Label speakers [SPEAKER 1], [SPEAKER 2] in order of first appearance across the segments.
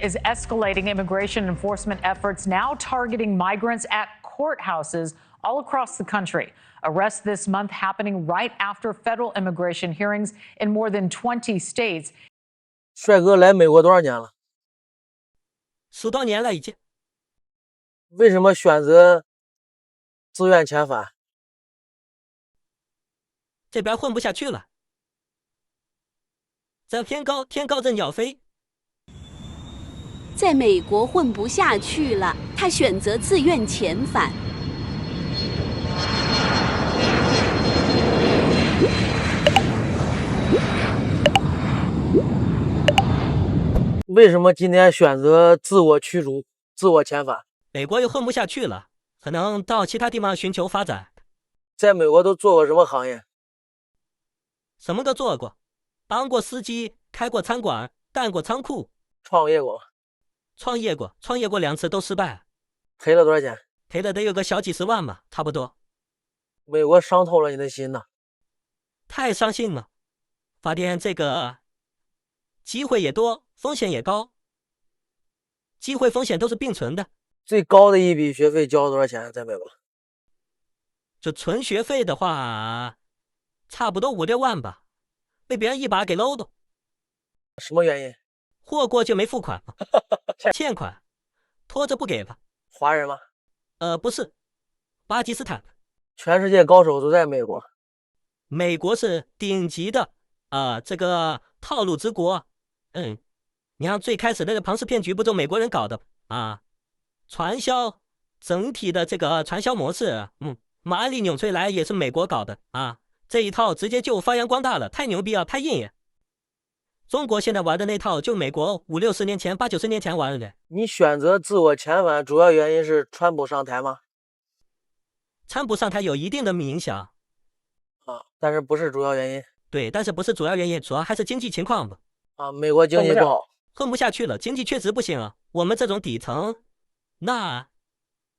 [SPEAKER 1] Is escalating immigration enforcement efforts now targeting migrants at courthouses all across the country. Arrests this month happening right after federal immigration hearings in more than 20 states.
[SPEAKER 2] 帅哥来美国多少年了
[SPEAKER 3] ？10多年了已经。
[SPEAKER 2] 为什么选择自愿遣返？
[SPEAKER 3] 这边混不下去了。这天高任鸟飞。
[SPEAKER 4] 在美国混不下去了，他选择自愿遣返。
[SPEAKER 2] 为什么今天选择自我驱逐、自我遣返？
[SPEAKER 3] 美国又混不下去了，可能到其他地方寻求发展。
[SPEAKER 2] 在美国都做过什么行业？
[SPEAKER 3] 什么都做过，当过司机，开过餐馆，干过仓库，
[SPEAKER 2] 创业过。
[SPEAKER 3] 创业过2次都失败，
[SPEAKER 2] 赔了多少钱？
[SPEAKER 3] 赔了得有个小几十万嘛，差不多。
[SPEAKER 2] 美国伤透了你的心呐，
[SPEAKER 3] 太伤心了。发现这个机会也多，风险也高，机会风险都是并存的。
[SPEAKER 2] 最高的一笔学费交了多少钱？在美国？
[SPEAKER 3] 就纯学费的话，差不多5、6万吧，被别人一把给搂了。
[SPEAKER 2] 什么原因？
[SPEAKER 3] 货过就没付款嘛，欠款，拖着不给吧。
[SPEAKER 2] 华人吗？
[SPEAKER 3] 不是，巴基斯坦。
[SPEAKER 2] 全世界高手都在美国。
[SPEAKER 3] 美国是顶级的这个套路之国。你看最开始那个庞氏骗局不就美国人搞的啊？传销整体的这个传销模式，马里纽崔莱也是美国搞的啊。这一套直接就发扬光大了，太牛逼了，太硬也。中国现在玩的那套，就美国5、60年前、8、90年前玩的。
[SPEAKER 2] 你选择自我遣返，主要原因是川普上台吗？
[SPEAKER 3] 川普上台有一定的影响
[SPEAKER 2] 但是不是主要原因。
[SPEAKER 3] 对，但是不是主要原因，主要还是经济情况吧。
[SPEAKER 2] 美国经济不好，
[SPEAKER 3] 混不下去了，经济确实不行啊。我们这种底层，那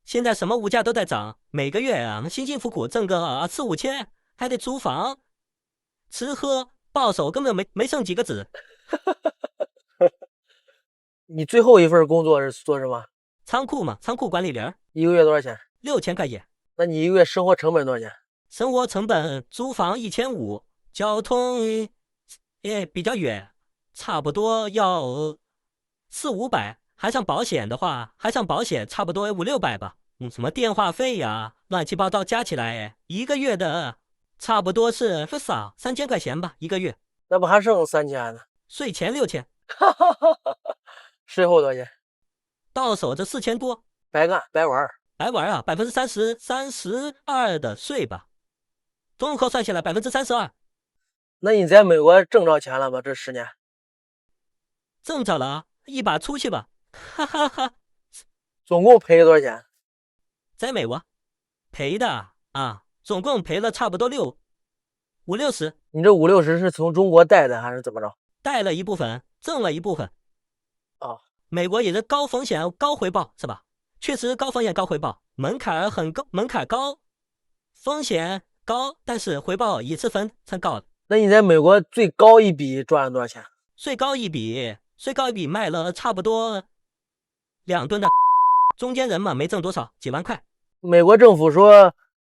[SPEAKER 3] 现在什么物价都在涨，每个月辛辛苦苦挣个4、5千，还得租房、吃喝。报手根本没剩几个子。
[SPEAKER 2] 你最后一份工作是做什么？
[SPEAKER 3] 仓库嘛，仓库管理员。
[SPEAKER 2] 一个月多少钱
[SPEAKER 3] ？6000块钱。
[SPEAKER 2] 那你一个月生活成本多少钱？
[SPEAKER 3] 生活成本，租房1500，交通也比较远，差不多要4、500，还上保险的话，差不多5、600吧。什么电话费呀，乱七八糟加起来，一个月的。差不多是少3000块钱吧，一个月。
[SPEAKER 2] 那不还剩3000呢？
[SPEAKER 3] 税前6000，
[SPEAKER 2] 税后多少钱？
[SPEAKER 3] 到手这4000多。
[SPEAKER 2] 白干白玩
[SPEAKER 3] 啊，32%的税吧，综合算下来32%。
[SPEAKER 2] 那你在美国挣着钱了吗？这10年？
[SPEAKER 3] 挣着了，一把出去吧，哈哈哈。
[SPEAKER 2] 总共赔多少钱？
[SPEAKER 3] 在美国赔的总共赔了差不多5、60。
[SPEAKER 2] 你这5、60是从中国带的还是怎么着？
[SPEAKER 3] 带了一部分，挣了一部分。美国也是高风险高回报，是吧？确实高风险高回报，门槛很高，门槛高，风险高，但是回报也是很高的。
[SPEAKER 2] 那你在美国最高一笔赚了多少钱？
[SPEAKER 3] 最高一笔卖了差不多2吨的，中间人嘛没挣多少，几万块。
[SPEAKER 2] 美国政府说，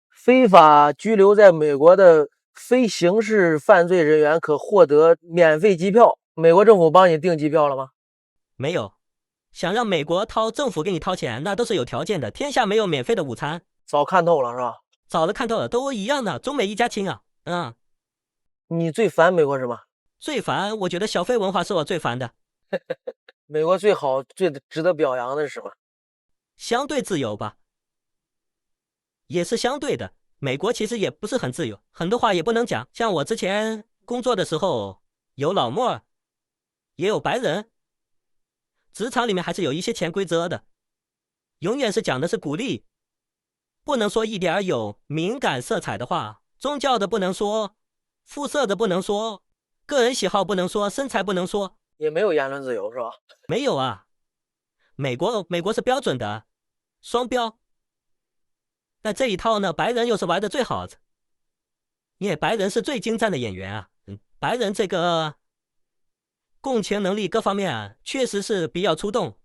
[SPEAKER 2] 非法居留在美国的非刑事犯罪人员可获得免费机票。美国政府帮你订机票了吗？
[SPEAKER 3] 没有。想让美国政府给你掏钱，那都是有条件的。天下没有免费的午餐。
[SPEAKER 2] 早看透了是吧？
[SPEAKER 3] 早就看透了，都一样的，中美一家亲啊。
[SPEAKER 2] 你最烦美国什么？
[SPEAKER 3] 最烦，我觉得小费文化是我最烦的。
[SPEAKER 2] 美国最好、最值得表扬的是什么？
[SPEAKER 3] 相对自由吧。也是相对的，美国其实也不是很自由，很多话也不能讲。像我之前工作的时候，有老墨，也有白人，职场里面还是有一些潜规则的，永远是讲的是鼓励，不能说一点有敏感色彩的话，宗教的不能说，肤色的不能说，个人喜好不能说，身材不能说。
[SPEAKER 2] 也没有言论自由是吧？
[SPEAKER 3] 没有啊，美国是标准的双标。但这一套呢，白人又是玩的最好的，因为白人是最精湛的演员啊。白人这个共情能力各方面确实是比较出众，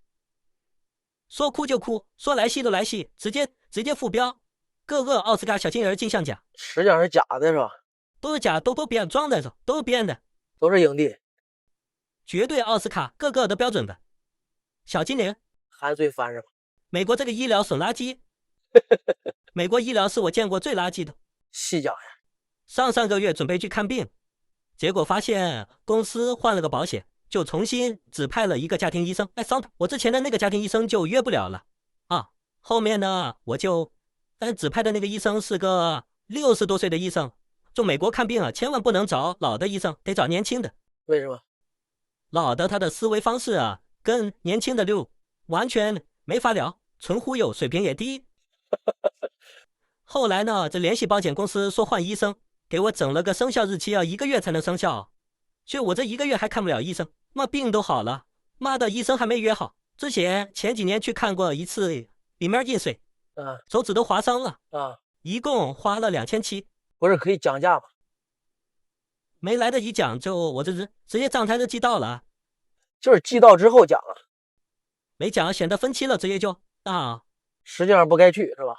[SPEAKER 3] 说哭就哭，说来戏就来戏，直接附标，各个奥斯卡小金人金像奖，
[SPEAKER 2] 实际上是假的是吧？
[SPEAKER 3] 都是假，都编装的，都是编的，
[SPEAKER 2] 都是影帝，
[SPEAKER 3] 绝对奥斯卡各个都标准的小金人。
[SPEAKER 2] 还最烦是吧？
[SPEAKER 3] 美国这个医疗损垃圾，美国医疗是我见过最垃圾的。
[SPEAKER 2] 细讲呀，
[SPEAKER 3] 上个月准备去看病，结果发现公司换了个保险，就重新指派了一个家庭医生。我之前的那个家庭医生就约不了了啊。后面呢，但指派的那个医生是个60多岁的医生。就美国看病啊，千万不能找老的医生，得找年轻的。
[SPEAKER 2] 为什么？
[SPEAKER 3] 老的他的思维方式啊，跟年轻的就完全没法聊，纯忽悠，水平也低。后来呢，这联系保险公司说换医生，给我整了个生效日期，要1个月才能生效。所以我这1个月还看不了医生，妈病都好了，妈的医生还没约好。之前几年去看过一次，里面进水，手指都划伤了，一共花了2700。
[SPEAKER 2] 不是可以讲价吗？
[SPEAKER 3] 没来得及讲，我这直接账单就寄到了，
[SPEAKER 2] 就是寄到之后讲啊，
[SPEAKER 3] 没讲显得分期了，直接就
[SPEAKER 2] 实际上不该去是吧？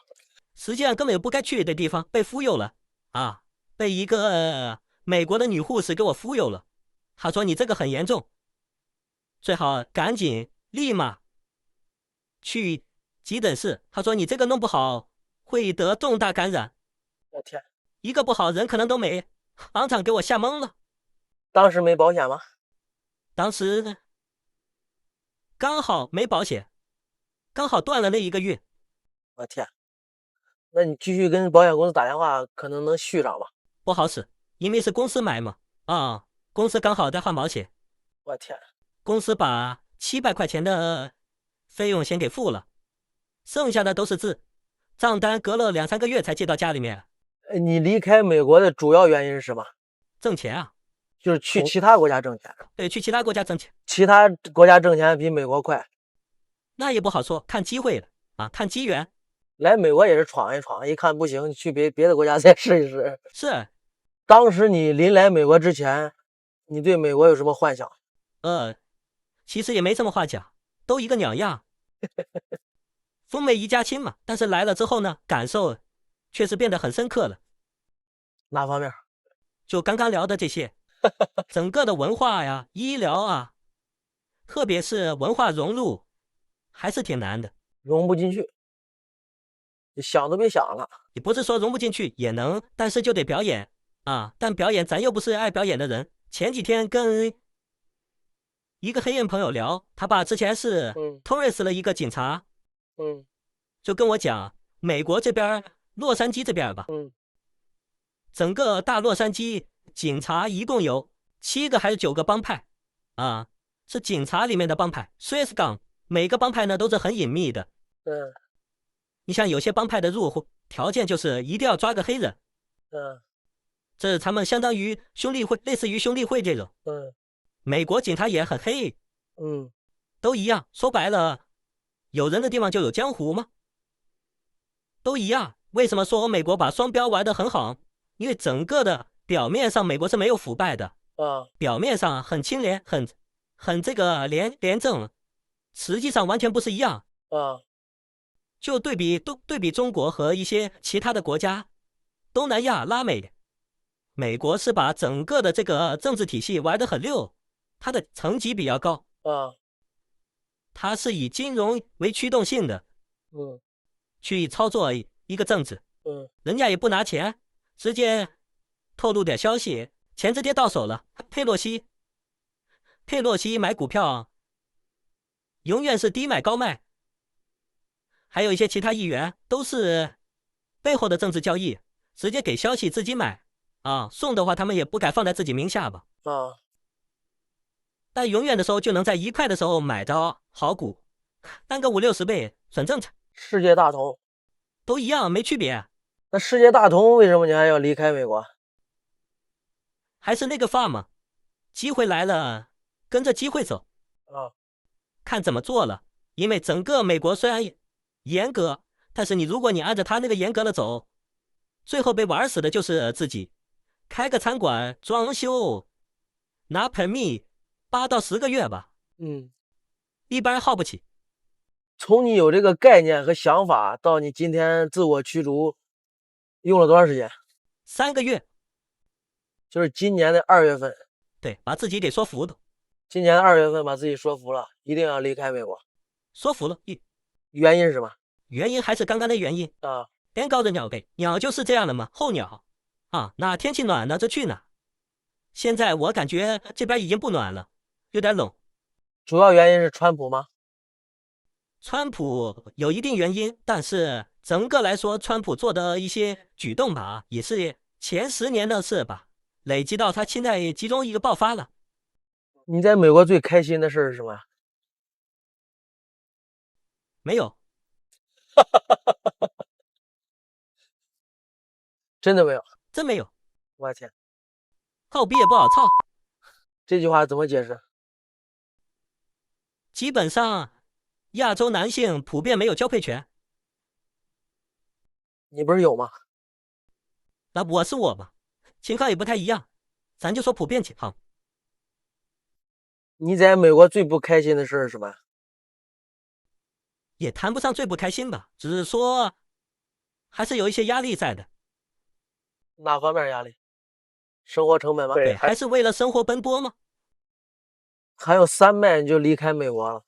[SPEAKER 3] 实际上根本就不该去的地方被忽悠了啊，被一个美国的女护士给我忽悠了。她说你这个很严重，最好赶紧立马去急诊室。她说你这个弄不好会得重大感染。
[SPEAKER 2] 我天！
[SPEAKER 3] 一个不好人可能都没，当场给我吓懵了。
[SPEAKER 2] 当时没保险吗？
[SPEAKER 3] 当时刚好没保险，刚好断了那1个月。
[SPEAKER 2] 我天！那你继续跟保险公司打电话，可能能续上吧？
[SPEAKER 3] 不好使，因为是公司买嘛，公司刚好在换保险。
[SPEAKER 2] 我天！
[SPEAKER 3] 公司把700块钱的费用先给付了，剩下的都是字，账单隔了2、3个月才寄到家里面。
[SPEAKER 2] 你离开美国的主要原因是什么？
[SPEAKER 3] 挣钱啊，
[SPEAKER 2] 就是去其他国家挣钱。
[SPEAKER 3] 对，去其他国家挣钱。
[SPEAKER 2] 其他国家挣钱比美国快？
[SPEAKER 3] 那也不好说，看机会了啊，看机缘。
[SPEAKER 2] 来美国也是闯一闯，一看不行，去别的国家再试一试。
[SPEAKER 3] 是。
[SPEAKER 2] 当时你临来美国之前，你对美国有什么幻想？
[SPEAKER 3] 其实也没什么话讲，都一个鸟样。风美一家亲嘛。但是来了之后呢，感受确实变得很深刻了。
[SPEAKER 2] 哪方面？
[SPEAKER 3] 就刚刚聊的这些，整个的文化呀、医疗啊，特别是文化融入，还是挺难的。
[SPEAKER 2] 融不进去，你想都别想了。
[SPEAKER 3] 也不是说融不进去也能，但是就得表演啊。但表演咱又不是爱表演的人。前几天跟一个黑人朋友聊，他爸之前是Torres的一个警察，就跟我讲，美国这边洛杉矶这边吧，整个大洛杉矶警察一共有7个还是9个帮派啊，是警察里面的帮派。Swiss Gang 每个帮派呢都是很隐秘的。你像有些帮派的入户条件就是一定要抓个黑人。这是他们相当于兄弟会，类似于兄弟会这种。美国警察也很黑。都一样。说白了，有人的地方就有江湖吗？都一样。为什么说美国把双标玩得很好？因为整个的表面上美国是没有腐败的，表面上很清廉，很这个廉政，实际上完全不是一样。就对比中国和一些其他的国家，东南亚、拉美，美国是把整个的这个政治体系玩得很溜，它的层级比较高。它是以金融为驱动性的，去操作一个政治。人家也不拿钱，直接透露点消息，钱直接到手了。佩洛西买股票永远是低买高卖，还有一些其他议员都是背后的政治交易，直接给消息自己买送的话他们也不敢放在自己名下吧。但永远的时候就能在1块的时候买到好股，单个50、60倍很正常。
[SPEAKER 2] 世界大同
[SPEAKER 3] 都一样，没区别。
[SPEAKER 2] 那世界大同为什么你还要离开美国？
[SPEAKER 3] 还是那个话嘛，机会来了，跟着机会走看怎么做了。因为整个美国虽然严格，但是如果你按照他那个严格的走，最后被玩死的就是自己。开个餐馆装修拿 permit 8到10个月吧，一般人耗不起。
[SPEAKER 2] 从你有这个概念和想法到你今天自我驱逐，用了多长时间
[SPEAKER 3] ？3个月。
[SPEAKER 2] 就是今年的2月份。
[SPEAKER 3] 对，把自己给说服的。
[SPEAKER 2] 今年的2月份把自己说服了，一定要离开美国。
[SPEAKER 3] 说服了，
[SPEAKER 2] 原因是什么？
[SPEAKER 3] 原因还是刚刚的原因
[SPEAKER 2] 啊。
[SPEAKER 3] 天高的鸟呗，鸟就是这样的嘛，候鸟啊，哪天气暖了就去哪。现在我感觉这边已经不暖了，有点冷。
[SPEAKER 2] 主要原因是川普吗？
[SPEAKER 3] 川普有一定原因，但是整个来说，川普做的一些举动吧，也是前10年的事吧，累积到他现在集中一个爆发了。
[SPEAKER 2] 你在美国最开心的事是什么？
[SPEAKER 3] 没有。
[SPEAKER 2] 真的没有？
[SPEAKER 3] 真没有。
[SPEAKER 2] 我天，
[SPEAKER 3] 好毕业不好操。
[SPEAKER 2] 这句话怎么解释？
[SPEAKER 3] 基本上亚洲男性普遍没有交配权。
[SPEAKER 2] 你不是有吗？
[SPEAKER 3] 那我是我嘛，情况也不太一样，咱就说普遍情况。
[SPEAKER 2] 你在美国最不开心的事是什么？
[SPEAKER 3] 也谈不上最不开心吧，只是说还是有一些压力在的。
[SPEAKER 2] 哪方面压力？生活成本吗？
[SPEAKER 3] 对，还是为了生活奔波吗？
[SPEAKER 2] 还有3迈你就离开美国了，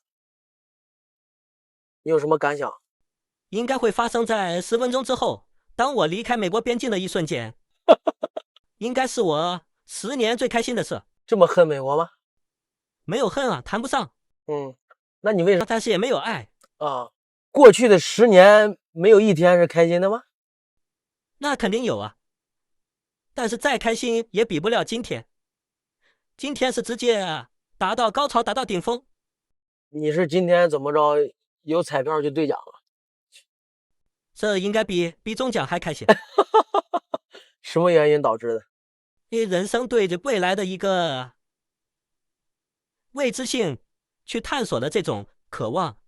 [SPEAKER 2] 你有什么感想？
[SPEAKER 3] 应该会发生在10分钟之后，当我离开美国边境的一瞬间。应该是我10年最开心的事。
[SPEAKER 2] 这么恨美国吗？
[SPEAKER 3] 没有恨啊，谈不上。
[SPEAKER 2] 那你为什么？
[SPEAKER 3] 但是也没有爱
[SPEAKER 2] 啊。过去的10年没有一天是开心的吗？
[SPEAKER 3] 那肯定有啊，但是再开心也比不了今天。今天是直接达到高潮，达到顶峰。
[SPEAKER 2] 你是今天怎么着有彩票就兑奖了？
[SPEAKER 3] 这应该比中奖还开心。
[SPEAKER 2] 什么原因导致的？
[SPEAKER 3] 因为人生对着未来的一个未知性去探索的这种渴望，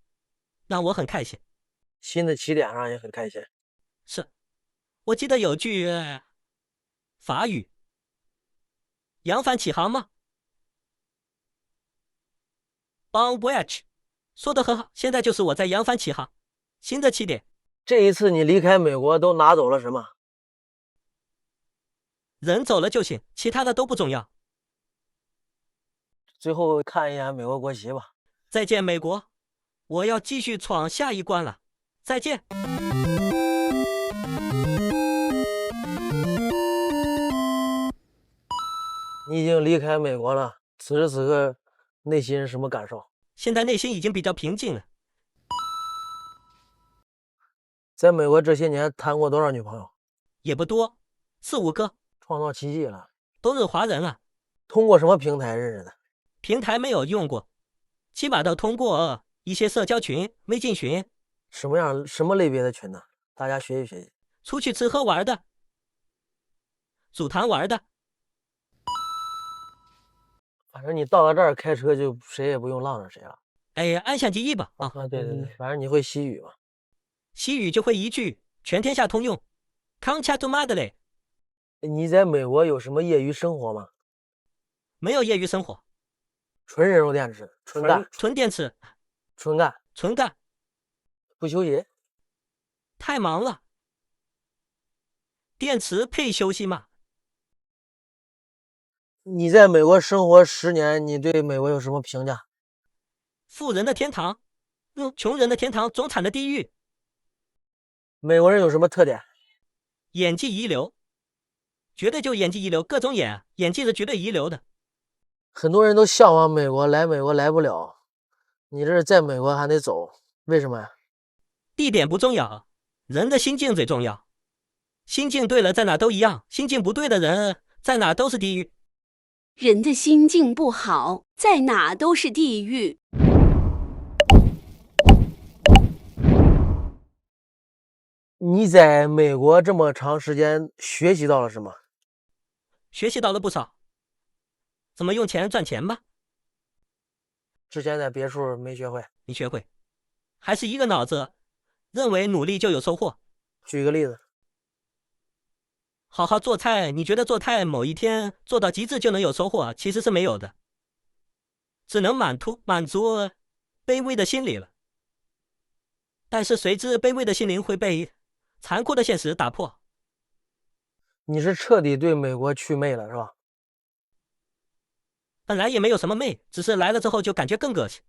[SPEAKER 3] 让我很开心。
[SPEAKER 2] 新的起点上也很开心。
[SPEAKER 3] 是，我记得有句法语，扬帆起航吗？ Bon voyage， 说得很好，现在就是我在扬帆起航，新的起点。
[SPEAKER 2] 这一次你离开美国都拿走了什么？
[SPEAKER 3] 人走了就行，其他的都不重要。
[SPEAKER 2] 最后看一眼美国国旗吧。
[SPEAKER 3] 再见美国，我要继续闯下一关了，再见。
[SPEAKER 2] 你已经离开美国了，此时此刻内心是什么感受？
[SPEAKER 3] 现在内心已经比较平静了。
[SPEAKER 2] 在美国这些年谈过多少女朋友？
[SPEAKER 3] 也不多，4、5个。
[SPEAKER 2] 创造奇迹了。
[SPEAKER 3] 都是华人啊。
[SPEAKER 2] 通过什么平台认识的？
[SPEAKER 3] 平台没有用过，起码都通过一些社交群、微信群。
[SPEAKER 2] 什么类别的群呢？大家学习学习。
[SPEAKER 3] 出去吃喝玩的，组团玩的。
[SPEAKER 2] 反正你到了这儿开车就谁也不用浪着谁了。
[SPEAKER 3] 哎，按下记忆吧。
[SPEAKER 2] 对，反正你会西语嘛。
[SPEAKER 3] 西语就会一句，全天下通用。Concha tu madre。
[SPEAKER 2] 你在美国有什么业余生活吗？
[SPEAKER 3] 没有业余生活，
[SPEAKER 2] 纯人肉电池，纯干，
[SPEAKER 3] 纯电池，
[SPEAKER 2] 纯干，
[SPEAKER 3] 纯干，
[SPEAKER 2] 不休息。
[SPEAKER 3] 太忙了，电池配休息吗？
[SPEAKER 2] 你在美国生活10年，你对美国有什么评价？
[SPEAKER 3] 富人的天堂，穷人的天堂，中产的地狱。
[SPEAKER 2] 美国人有什么特点？
[SPEAKER 3] 演技一流，绝对就演技一流，各种演技是绝对一流的。
[SPEAKER 2] 很多人都向往美国，来美国来不了，你这在美国还得走，为什么呀？
[SPEAKER 3] 地点不重要，人的心境最重要。心境对了，在哪都一样；心境不对的人，在哪都是地狱。
[SPEAKER 4] 人的心境不好，在哪都是地狱。
[SPEAKER 2] 你在美国这么长时间学习到了什么？
[SPEAKER 3] 学习到了不少。怎么用钱赚钱吧？
[SPEAKER 2] 之前在别处没学会。
[SPEAKER 3] 你学会，还是一个脑子，认为努力就有收获。
[SPEAKER 2] 举个例子。
[SPEAKER 3] 好好做菜，你觉得做菜某一天做到极致就能有收获，其实是没有的。只能满足卑微的心理了。但是随之卑微的心灵会被残酷的现实打破。
[SPEAKER 2] 你是彻底对美国祛魅了，是吧？
[SPEAKER 3] 本来也没有什么媚，只是来了之后就感觉更恶心。